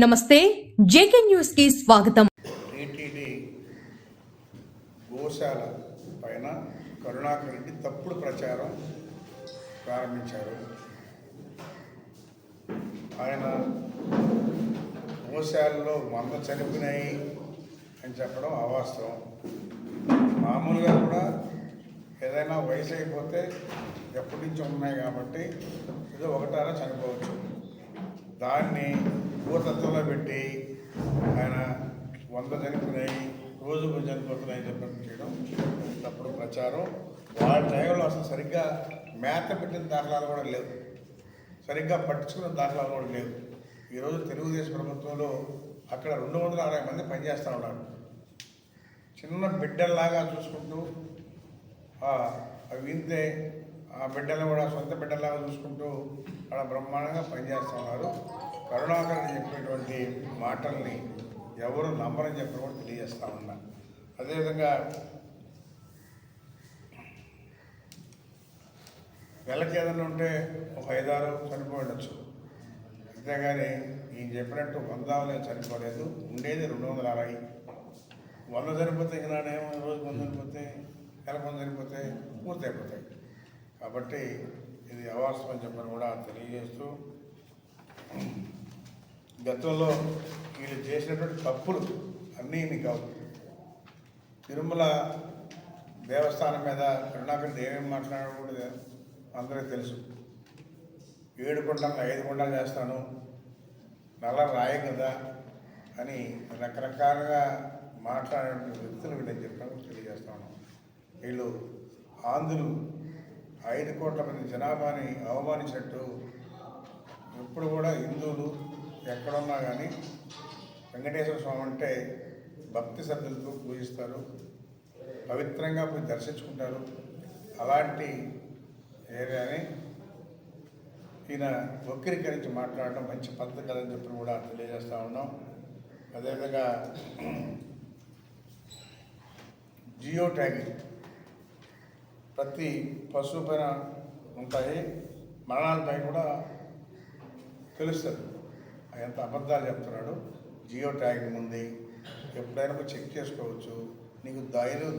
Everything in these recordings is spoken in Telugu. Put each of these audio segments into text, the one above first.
నమస్తే జేకే న్యూస్ కి స్వాగతం. టీటీడీ గోశాల పైన కరుణాకర్ రెడ్డి తప్పుడు ప్రచారం ప్రారంభించారు. ఆయన గోశాలలో 100 చనిపోయినాయి అని చెప్పడం అవాస్తవం. మామూలుగా కూడా ఏదైనా వయసు అయిపోతే ఎప్పటి నుంచి ఉన్నాయి కాబట్టి ఏదో ఒకటారా చనిపోవచ్చు. దాన్ని భూతత్వంలో పెట్టి ఆయన 100 చనిపోయినాయి, రోజుకు చనిపోతున్నాయి చెప్పడం చేయడం తప్పుడు ప్రచారం. వాళ్ళ టైంలో అసలు సరిగ్గా మేత పెట్టిన దాఖలాలు కూడా లేవు, సరిగ్గా పట్టించుకున్న దాఖలాలు కూడా లేవు. ఈరోజు తెలుగుదేశం ప్రభుత్వంలో అక్కడ 260 మంది పనిచేస్తూ ఉన్నారు. చిన్న బిడ్డల్లాగా చూసుకుంటూ అవి వింటే ఆ బిడ్డలను కూడా సొంత బిడ్డలాగా చూసుకుంటూ అక్కడ బ్రహ్మాండంగా పనిచేస్తూ ఉన్నారు. కరుణాకర్ చెప్పేటువంటి మాటల్ని ఎవరు నమ్మరని చెప్పి కూడా తెలియజేస్తూ ఉన్నా. అదేవిధంగా నెలకి ఏదైనా ఉంటే ఒక 5-6 చనిపోయి ఉండొచ్చు, అంతేగాని ఈయన చెప్పినట్టు 100 చనిపోలేదు. ఉండేది 260. 100 చనిపోతే ఈనాడేమో రోజు 100 చనిపోతే, నెలకు 100 చనిపోతే పూర్తి అయిపోతాయి. కాబట్టి ఇది అవాస్తవం అని చెప్పని కూడా తెలియజేస్తూ, గతంలో వీళ్ళు చేసినటువంటి తప్పులు అన్నీ కావు. తిరుమల దేవస్థానం మీద కరుణాకర్ ఏమేమి మాట్లాడడం కూడా అందరికీ తెలుసు. 7 కొండలు 5 కొండలు చేస్తాను, నల్ల రాయి కదా అని రకరకాలుగా మాట్లాడే వ్యక్తులు వీళ్ళని చెప్పడం తెలియజేస్తాను. వీళ్ళు ఆంధ్రులు 5 కోట్ల మంది జనాభాని అవమానించినట్టు ఎప్పుడు కూడా హిందువులు ఎక్కడున్నా కానీ వెంకటేశ్వర స్వామి అంటే భక్తి శ్రద్ధలతో పూజిస్తారు, పవిత్రంగా పోయి దర్శించుకుంటారు. అలాంటి ఏరియాని ఈయన వక్రీకరించి మాట్లాడడం మంచి పద్ధతి కదని చెప్పి కూడా తెలియజేస్తూ ఉన్నాం. అదేవిధంగా జియో ట్యాగింగ్ ప్రతి పశువు పైన ఉంటాయి, మరణాలపై కూడా తెలుస్తుంది. ఎంత అబద్ధాలు చెప్తున్నాడు. జియో ట్యాగింగ్ ఉంది, ఎప్పుడైనా చెక్ చేసుకోవచ్చు. నీకు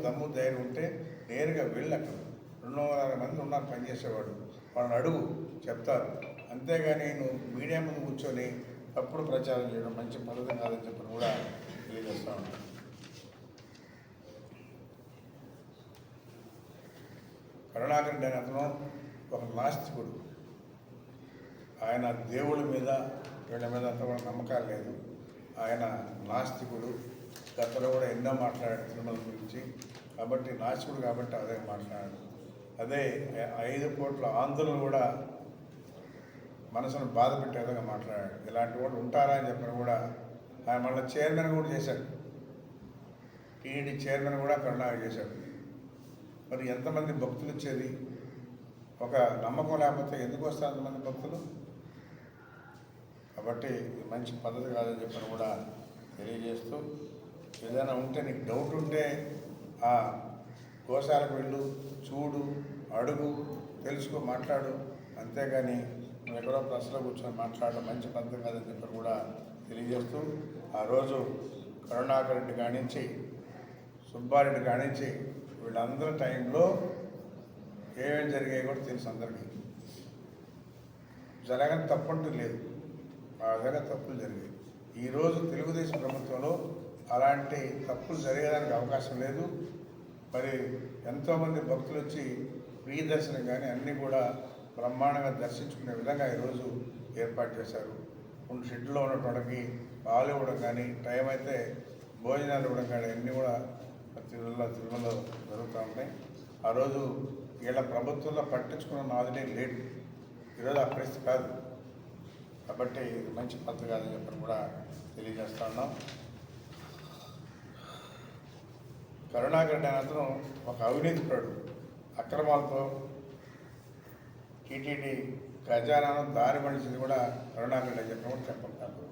దమ్ము ధైర్యం ఉంటే నేరుగా వెళ్ళి అక్కడ 260 మంది ఉన్నారు పనిచేసేవాడు, వాళ్ళని అడుగు, చెప్తారు. అంతేగాని నువ్వు మీడియా ముందు కూర్చొని తప్పుడు ప్రచారం చేయడం మంచి పద్ధతి కాదని చెప్పి కూడా తెలియజేస్తూ ఉంటాను. కరుణాకర్ రెడ్డి అనే అతను ఒక నాస్తికుడు. ఆయన దేవుళ్ళ మీద వీళ్ళ మీద అంత కూడా నమ్మకాలు లేదు. ఆయన నాస్తికుడు. గతంలో కూడా ఎన్నో మాట్లాడాడు తిరుమల గురించి. కాబట్టి నాస్తికుడు కాబట్టి అదే మాట్లాడాడు. అదే 5 కోట్ల ఆంధ్రులు కూడా మనసును బాధ పెట్టే విధంగా మాట్లాడాడు. ఇలాంటి వాళ్ళు ఉంటారా అని చెప్పిన కూడా ఆయన మళ్ళీ చైర్మన్ కూడా చేశాడు. టీటీడీ చైర్మన్ కూడా కరుణాకర్ చేశాడు. మరి ఎంతమంది భక్తులు వచ్చేది? ఒక నమ్మకం లేకపోతే ఎందుకు వస్తారు అంతమంది భక్తులు? కాబట్టి మంచి పద్ధతి కాదని చెప్పని కూడా తెలియజేస్తూ, ఏదైనా ఉంటే నీకు డౌట్ ఉంటే ఆ గోశాలకు వెళ్ళు, చూడు, అడుగు, తెలుసుకో, మాట్లాడు. అంతేగాని నువ్వు ఎక్కడో ప్రశ్నలో కూర్చొని మాట్లాడడం మంచి పద్ధతి కాదని చెప్పని కూడా తెలియజేస్తూ, ఆ రోజు కరుణాకర్ రెడ్డి కానించి సుబ్బారెడ్డి కానించి వీళ్ళందరి టైంలో ఏమేమి జరిగాయి కూడా తెలుసు అందరికీ. జరగని తప్పంటూ లేదు, ఆ విధంగా తప్పులు జరిగాయి. ఈరోజు తెలుగుదేశం ప్రభుత్వంలో అలాంటి తప్పులు జరిగేదానికి అవకాశం లేదు. మరి ఎంతోమంది భక్తులు వచ్చి ఫ్రీ దర్శనం కానీ అన్నీ కూడా బ్రహ్మాండంగా దర్శించుకునే విధంగా ఈరోజు ఏర్పాటు చేశారు. షెడ్లో ఉన్నటువంటి పాలు ఇవ్వడం కానీ, టైం అయితే భోజనాలు ఇవ్వడం కానీ అన్నీ కూడా తిరుమలలో జరుగుతూ ఉన్నాయి. ఆ రోజు వీళ్ళ ప్రభుత్వంలో పట్టించుకున్న నాదుడే లేడు. ఈరోజు ఆ పరిస్థితి కాదు. కాబట్టి ఇది మంచి పద్ధతి కాదని చెప్పని కూడా తెలియజేస్తా ఉన్నాం. కరుణాకర్ రెడ్డి అతను ఒక అవినీతిపరుడు. అక్రమాలతో టీటీడీ ఖజానాను దారి మనిషిని కూడా కరుణాకర్ రెడ్డి చెప్పిన కూడా చెప్పంటారు.